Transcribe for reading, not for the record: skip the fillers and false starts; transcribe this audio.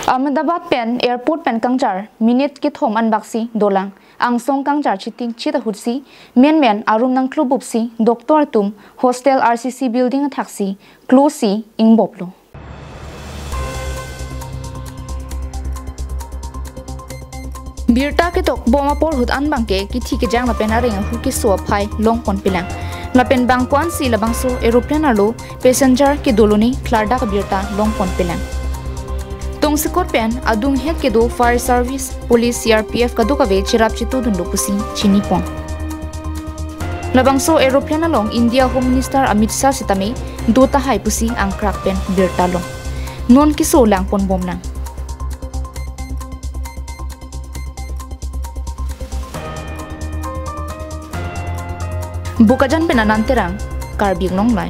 Ahmedabad pen airport pen kangchar minute ki thom unboxi dolang ang song kangchar chiting chita hutsi men arum nang klubupsi doctor tum hostel RCC building thaksi closey ingboplo birta ke tok boma por hut an bangke ki thi ke jang lapen aring hu ki so phai long pon pilang lapen bangkwan si labangso aeroplane alo passenger ke doloni klarda ka birta long pon pilang tong sikot pen adung het ke do fire service police CRPF kadu ka ve chirap chitu dun lopusi chini pon labangso aeroplane along India Home Minister Amit Shah sitame do ta hai pusi ang crack pen birta long non ki so lang pon bom nang bukajan penananterang karbing long lai